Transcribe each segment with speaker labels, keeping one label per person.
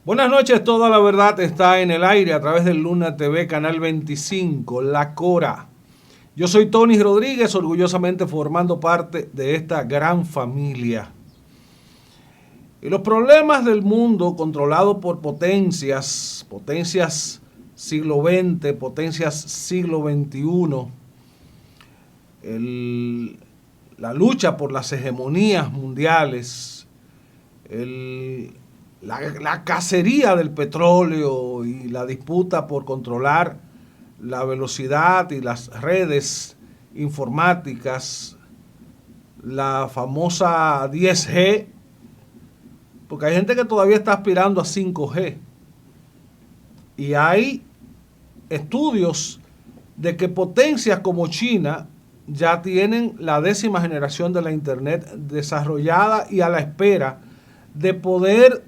Speaker 1: Buenas noches, toda la verdad está en el aire a través del Luna TV, Canal 25, La Cora. Yo soy Tony Rodríguez, orgullosamente formando parte de esta gran familia. Y los problemas del mundo controlado por potencias siglo XX, potencias siglo XXI, la lucha por las hegemonías mundiales, la cacería del petróleo y la disputa por controlar la velocidad y las redes informáticas, la famosa 10G, porque hay gente que todavía está aspirando a 5G. Y hay estudios de que potencias como China ya tienen la 10ª generación de la Internet desarrollada y a la espera de poder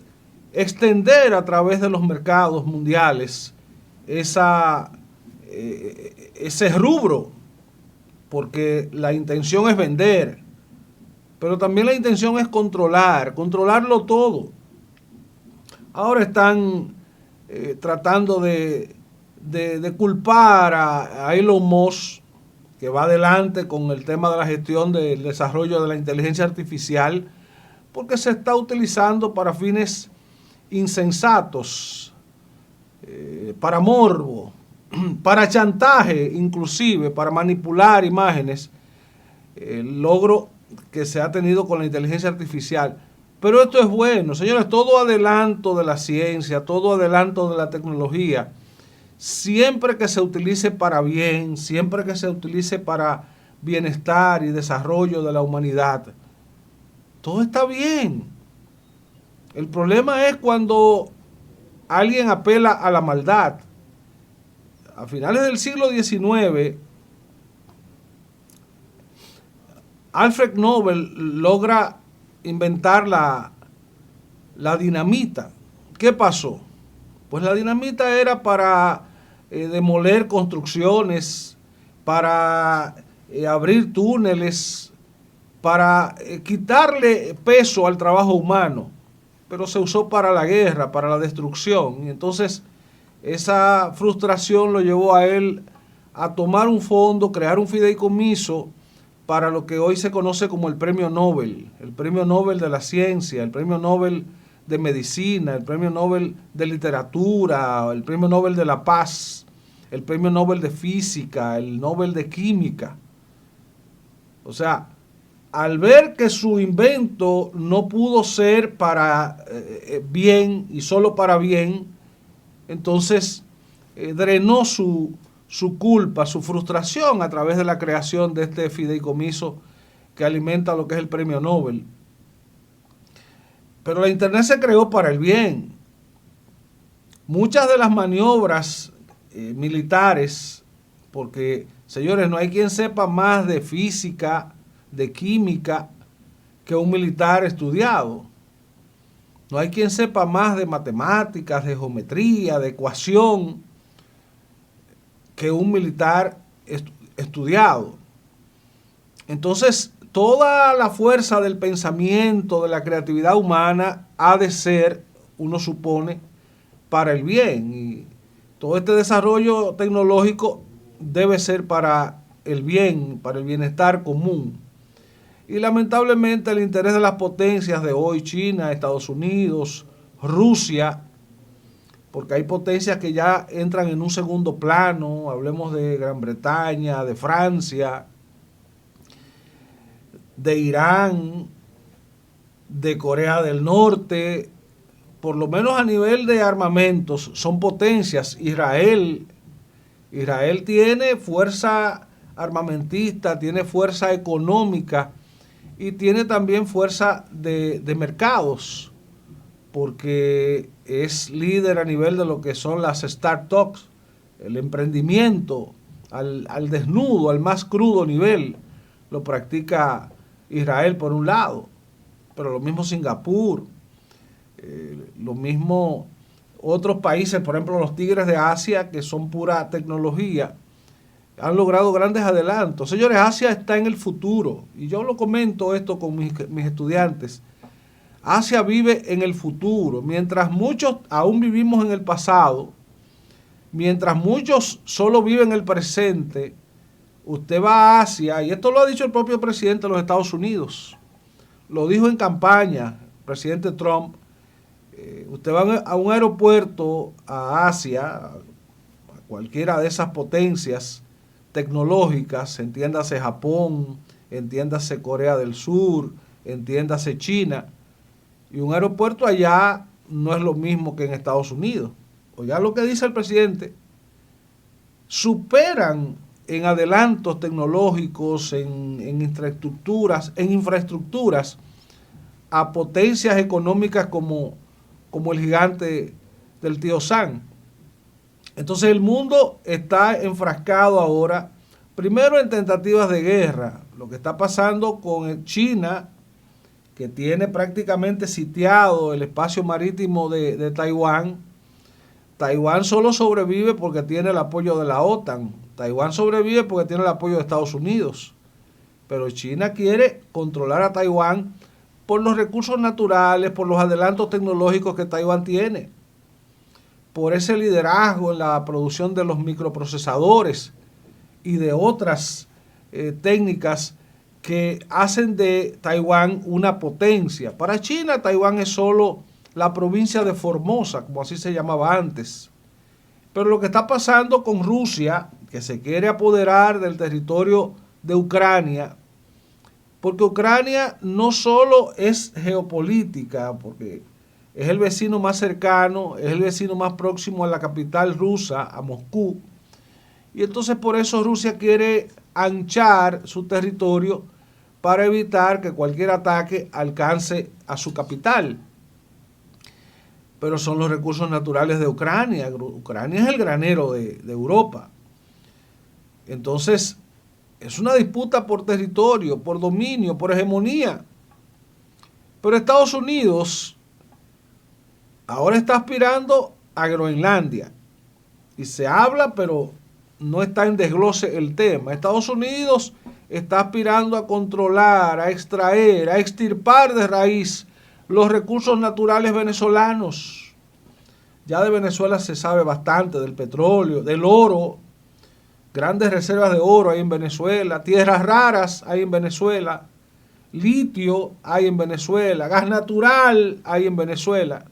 Speaker 1: extender a través de los mercados mundiales ese rubro, porque la intención es vender, pero también la intención es controlarlo todo. Ahora están tratando de culpar a Elon Musk, que va adelante con el tema de la gestión del desarrollo de la inteligencia artificial, porque se está utilizando para fines insensatos, para morbo, para chantaje, inclusive para manipular imágenes, el logro que se ha tenido con la inteligencia artificial. Pero esto es bueno, señores, todo adelanto de la ciencia, todo adelanto de la tecnología, siempre que se utilice para bien, siempre que se utilice para bienestar y desarrollo de la humanidad, todo está bien. El problema es cuando alguien apela a la maldad. A finales del siglo XIX, Alfred Nobel logra inventar la dinamita. ¿Qué pasó? Pues la dinamita era para demoler construcciones, para abrir túneles, para quitarle peso al trabajo humano, pero se usó para la guerra, para la destrucción. Y entonces esa frustración lo llevó a él a tomar un fondo, crear un fideicomiso para lo que hoy se conoce como el Premio Nobel de la Ciencia, el Premio Nobel de Medicina, el Premio Nobel de Literatura, el Premio Nobel de la Paz, el Premio Nobel de Física, el Nobel de Química. O sea, al ver que su invento no pudo ser para bien y solo para bien, entonces drenó su culpa, su frustración a través de la creación de este fideicomiso que alimenta lo que es el Premio Nobel. Pero la Internet se creó para el bien. Muchas de las maniobras militares, porque, señores, no hay quien sepa más de física, de química, que un militar estudiado. No hay quien sepa más de matemáticas, de geometría, de ecuación, que un militar estudiado. Entonces, toda la fuerza del pensamiento, de la creatividad humana, ha de ser, uno supone, para el bien. Y todo este desarrollo tecnológico debe ser para el bien, para el bienestar común. Y lamentablemente el interés de las potencias de hoy, China, Estados Unidos, Rusia, porque hay potencias que ya entran en un segundo plano, hablemos de Gran Bretaña, de Francia, de Irán, de Corea del Norte, por lo menos a nivel de armamentos, son potencias. Israel tiene fuerza armamentista, tiene fuerza económica y tiene también fuerza de mercados, porque es líder a nivel de lo que son las startups, el emprendimiento al desnudo, al más crudo nivel, lo practica Israel por un lado, pero lo mismo Singapur, lo mismo otros países, por ejemplo los tigres de Asia, que son pura tecnología, han logrado grandes adelantos. Señores, Asia está en el futuro, y yo lo comento esto con mis estudiantes. Asia vive en el futuro, mientras muchos aún vivimos en el pasado, mientras muchos solo viven el presente. Usted va a Asia, y esto lo ha dicho el propio presidente de los Estados Unidos, lo dijo en campaña, el presidente Trump. Usted va a un aeropuerto a Asia, a cualquiera de esas potencias tecnológicas, entiéndase Japón, entiéndase Corea del Sur, entiéndase China, y un aeropuerto allá no es lo mismo que en Estados Unidos. Oiga lo que dice el presidente, superan en adelantos tecnológicos, en infraestructuras a potencias económicas como el gigante del tío Sam. Entonces el mundo está enfrascado ahora, primero en tentativas de guerra, lo que está pasando con China, que tiene prácticamente sitiado el espacio marítimo de Taiwán. Taiwán solo sobrevive porque tiene el apoyo de la OTAN. Taiwán sobrevive porque tiene el apoyo de Estados Unidos. Pero China quiere controlar a Taiwán por los recursos naturales, por los adelantos tecnológicos que Taiwán tiene, por ese liderazgo en la producción de los microprocesadores y de otras técnicas que hacen de Taiwán una potencia. Para China, Taiwán es solo la provincia de Formosa, como así se llamaba antes. Pero lo que está pasando con Rusia, que se quiere apoderar del territorio de Ucrania, porque Ucrania no solo es geopolítica, porque es el vecino más cercano, es el vecino más próximo a la capital rusa, a Moscú, y entonces por eso Rusia quiere anchar su territorio para evitar que cualquier ataque alcance a su capital. Pero son los recursos naturales de Ucrania. Ucrania es el granero de Europa. Entonces, es una disputa por territorio, por dominio, por hegemonía. Pero Estados Unidos ahora está aspirando a Groenlandia. Y se habla, pero no está en desglose el tema. Estados Unidos está aspirando a controlar, a extraer, a extirpar de raíz los recursos naturales venezolanos. Ya de Venezuela se sabe bastante, del petróleo, del oro, grandes reservas de oro hay en Venezuela, tierras raras hay en Venezuela, litio hay en Venezuela, gas natural hay en Venezuela.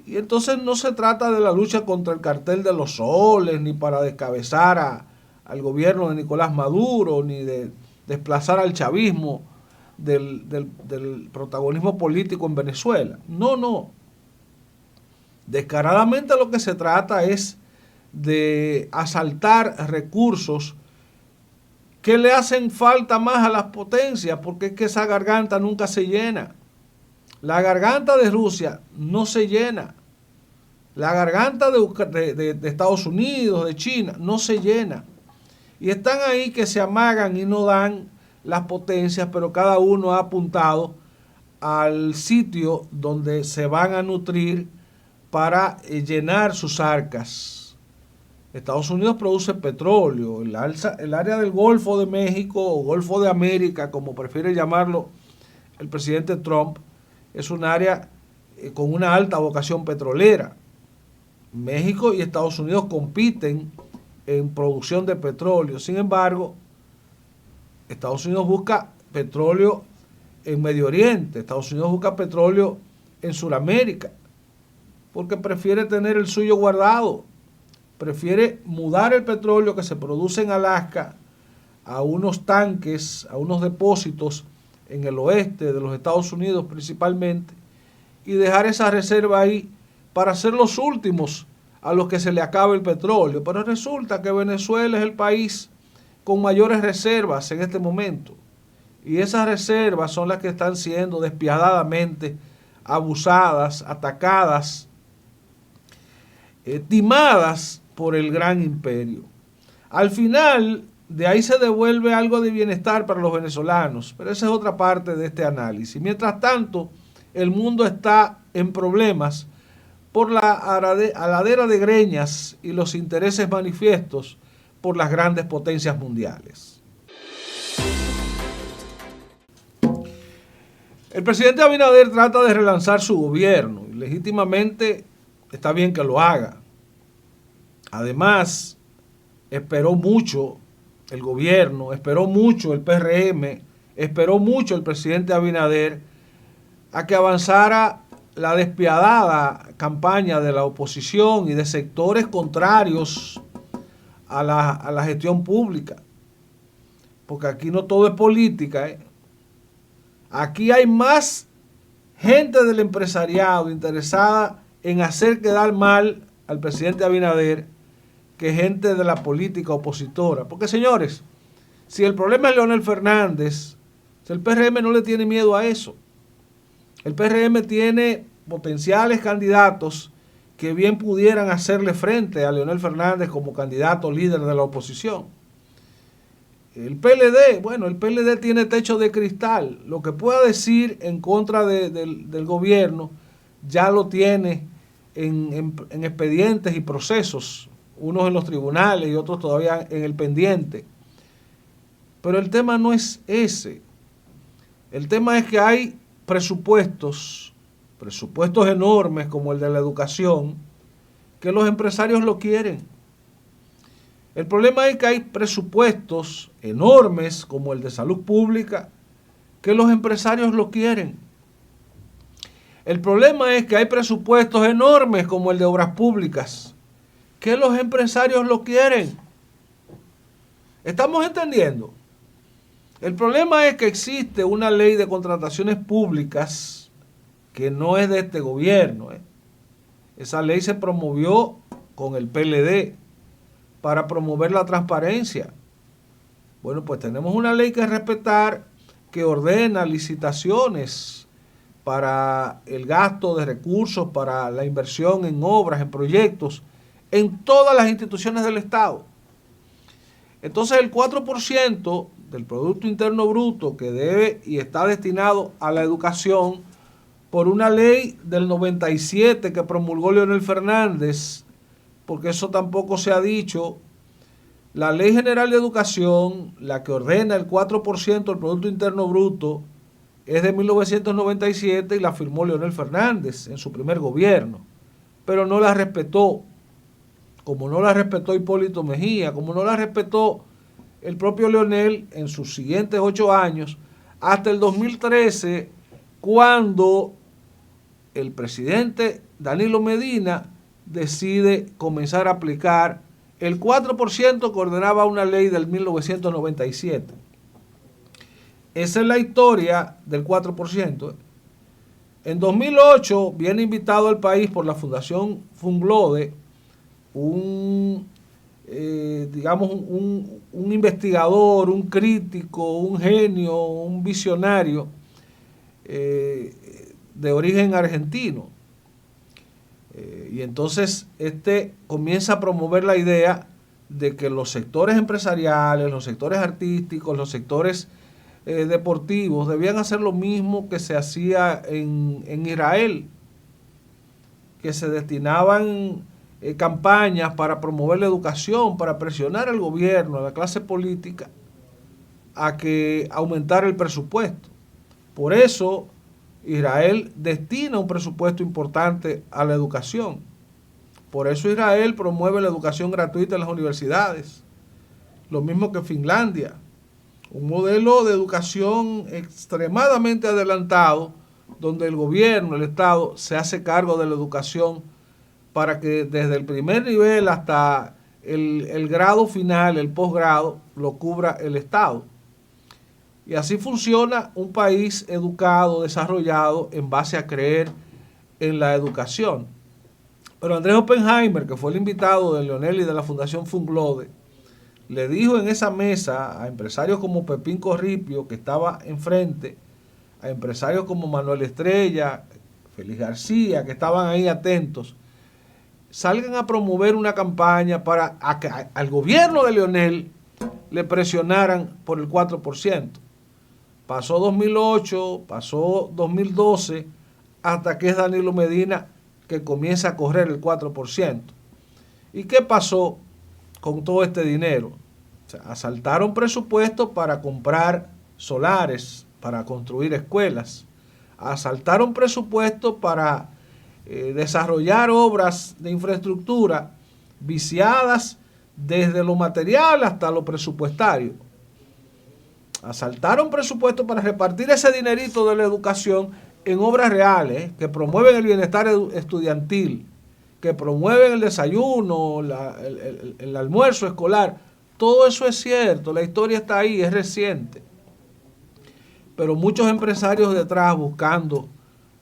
Speaker 1: Y entonces no se trata de la lucha contra el cartel de los soles, ni para descabezar al gobierno de Nicolás Maduro, ni de desplazar al chavismo del protagonismo político en Venezuela. No, no. Descaradamente lo que se trata es de asaltar recursos que le hacen falta más a las potencias, porque es que esa garganta nunca se llena. La garganta de Rusia no se llena. La garganta de Estados Unidos, de China, no se llena. Y están ahí que se amagan y no dan las potencias, pero cada uno ha apuntado al sitio donde se van a nutrir para llenar sus arcas. Estados Unidos produce petróleo. El área del Golfo de México o Golfo de América, como prefiere llamarlo el presidente Trump, es un área con una alta vocación petrolera. México y Estados Unidos compiten en producción de petróleo. Sin embargo, Estados Unidos busca petróleo en Medio Oriente, Estados Unidos busca petróleo en Sudamérica, porque prefiere tener el suyo guardado, prefiere mudar el petróleo que se produce en Alaska a unos tanques, a unos depósitos en el oeste de los Estados Unidos principalmente, y dejar esa reserva ahí para ser los últimos a los que se le acabe el petróleo. Pero resulta que Venezuela es el país con mayores reservas en este momento. Y esas reservas son las que están siendo despiadadamente abusadas, atacadas, timadas por el gran imperio. Al final, de ahí se devuelve algo de bienestar para los venezolanos, pero esa es otra parte de este análisis. Mientras tanto, el mundo está en problemas por la aladera de greñas y los intereses manifiestos por las grandes potencias mundiales. El presidente Abinader trata de relanzar su gobierno y legítimamente está bien que lo haga. Además, esperó mucho el gobierno, esperó mucho el PRM, esperó mucho el presidente Abinader a que avanzara la despiadada campaña de la oposición y de sectores contrarios a la gestión pública. Porque aquí no todo es política, ¿eh? Aquí hay más gente del empresariado interesada en hacer quedar mal al presidente Abinader que gente de la política opositora. Porque, señores, si el problema es Leonel Fernández, el PRM no le tiene miedo a eso. El PRM tiene potenciales candidatos que bien pudieran hacerle frente a Leonel Fernández como candidato líder de la oposición. El PLD, bueno, el PLD tiene techo de cristal. Lo que pueda decir en contra del gobierno ya lo tiene en expedientes y procesos, unos en los tribunales y otros todavía en el pendiente. Pero el tema no es ese. El tema es que hay presupuestos enormes como el de la educación, que los empresarios lo quieren. El problema es que hay presupuestos enormes como el de salud pública, que los empresarios lo quieren. El problema es que hay presupuestos enormes como el de obras públicas, que los empresarios lo quieren. ¿Estamos entendiendo? El problema es que existe una ley de contrataciones públicas que no es de este gobierno. Esa ley se promovió con el PLD para promover la transparencia. Bueno, pues tenemos una ley que respetar, que ordena licitaciones para el gasto de recursos, para la inversión en obras, en proyectos, en todas las instituciones del Estado. Entonces el 4% del Producto Interno Bruto que debe y está destinado a la educación por una ley del 97 que promulgó Leonel Fernández, porque eso tampoco se ha dicho. La Ley General de Educación, la que ordena el 4% del Producto Interno Bruto, es de 1997 y la firmó Leonel Fernández en su primer gobierno, pero no la respetó, como no la respetó Hipólito Mejía, como no la respetó el propio Leonel en sus siguientes 8 años, hasta el 2013, cuando el presidente Danilo Medina decide comenzar a aplicar el 4% que ordenaba una ley del 1997. Esa es la historia del 4%. En 2008 viene invitado al país por la Fundación Funglode un investigador, un crítico, un genio, un visionario de origen argentino. Y entonces comienza a promover la idea de que los sectores empresariales, los sectores artísticos, los sectores deportivos debían hacer lo mismo que se hacía en Israel, que se destinaban campañas para promover la educación, para presionar al gobierno, a la clase política, a que aumentara el presupuesto. Por eso Israel destina un presupuesto importante a la educación. Por eso Israel promueve la educación gratuita en las universidades. Lo mismo que Finlandia. Un modelo de educación extremadamente adelantado, donde el gobierno, el Estado, se hace cargo de la educación para que desde el primer nivel hasta el grado final, el posgrado, lo cubra el Estado. Y así funciona un país educado, desarrollado, en base a creer en la educación. Pero Andrés Oppenheimer, que fue el invitado de Leonel y de la Fundación Funglode, le dijo en esa mesa a empresarios como Pepín Corripio, que estaba enfrente, a empresarios como Manuel Estrella, Félix García, que estaban ahí atentos, salgan a promover una campaña para que al gobierno de Leonel le presionaran por el 4%. Pasó 2008, pasó 2012, hasta que es Danilo Medina que comienza a correr el 4%. ¿Y qué pasó con todo este dinero? O sea, asaltaron presupuestos para comprar solares, para construir escuelas. asaltaron presupuesto para desarrollar obras de infraestructura viciadas desde lo material hasta lo presupuestario. Asaltaron presupuesto para repartir ese dinerito de la educación en obras reales que promueven el bienestar estudiantil, que promueven el desayuno, el almuerzo escolar. Todo eso es cierto, la historia está ahí, es reciente. Pero muchos empresarios detrás buscando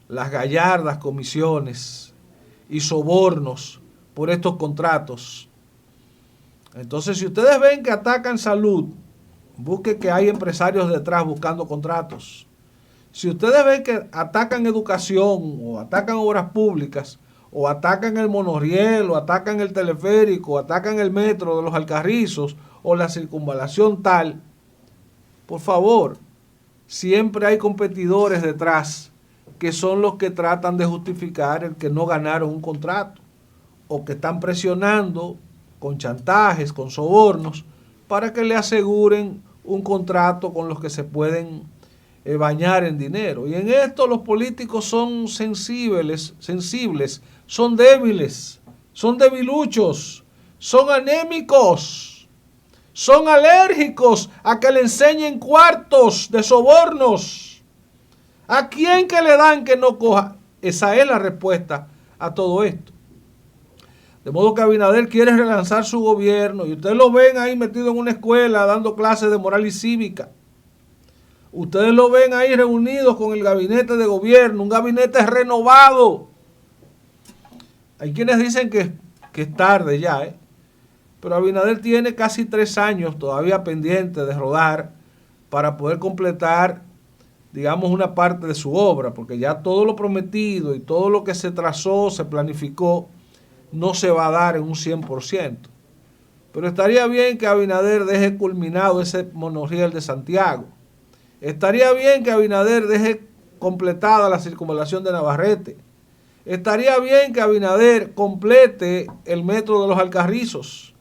Speaker 1: las gallardas comisiones y sobornos por estos contratos. Entonces, si ustedes ven que atacan salud, busque que hay empresarios detrás buscando contratos. Si ustedes ven que atacan educación o atacan obras públicas o atacan el monorriel o atacan el teleférico o atacan el metro de los Alcarrizos o la circunvalación tal, por favor, siempre hay competidores detrás que son los que tratan de justificar el que no ganaron un contrato o que están presionando con chantajes, con sobornos, para que le aseguren un contrato con los que se pueden bañar en dinero. Y en esto los políticos son sensibles, son débiles, son debiluchos, son anémicos, son alérgicos a que le enseñen cuartos de sobornos. ¿A quién que le dan que no coja? Esa es la respuesta a todo esto. De modo que Abinader quiere relanzar su gobierno y ustedes lo ven ahí metido en una escuela dando clases de moral y cívica. Ustedes lo ven ahí reunidos con el gabinete de gobierno, un gabinete renovado. Hay quienes dicen que es tarde ya, pero Abinader tiene casi 3 años todavía pendiente de rodar para poder completar, digamos, una parte de su obra, porque ya todo lo prometido y todo lo que se trazó, se planificó, no se va a dar en un 100%. Pero estaría bien que Abinader deje culminado ese monorriel de Santiago. Estaría bien que Abinader deje completada la circunvalación de Navarrete. Estaría bien que Abinader complete el metro de los Alcarrizos.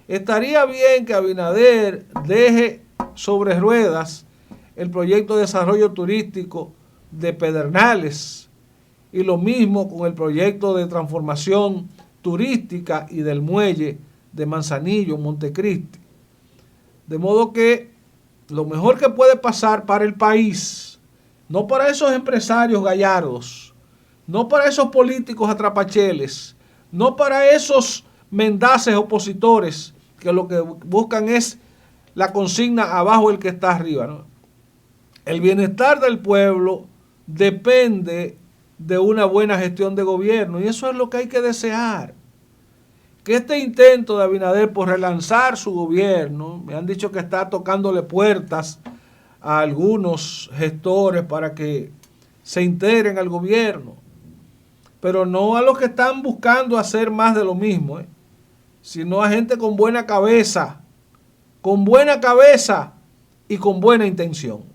Speaker 1: Estaría bien que Abinader deje sobre ruedas el proyecto de desarrollo turístico de Pedernales y lo mismo con el proyecto de transformación turística y del muelle de Manzanillo, Montecristi. De modo que lo mejor que puede pasar para el país, no para esos empresarios gallardos, no para esos políticos atrapacheles, no para esos mendaces opositores que lo que buscan es la consigna abajo el que está arriba, ¿no? El bienestar del pueblo depende de una buena gestión de gobierno y eso es lo que hay que desear. Que este intento de Abinader por relanzar su gobierno, me han dicho que está tocándole puertas a algunos gestores para que se integren al gobierno, pero no a los que están buscando hacer más de lo mismo, sino a gente con buena cabeza y con buena intención.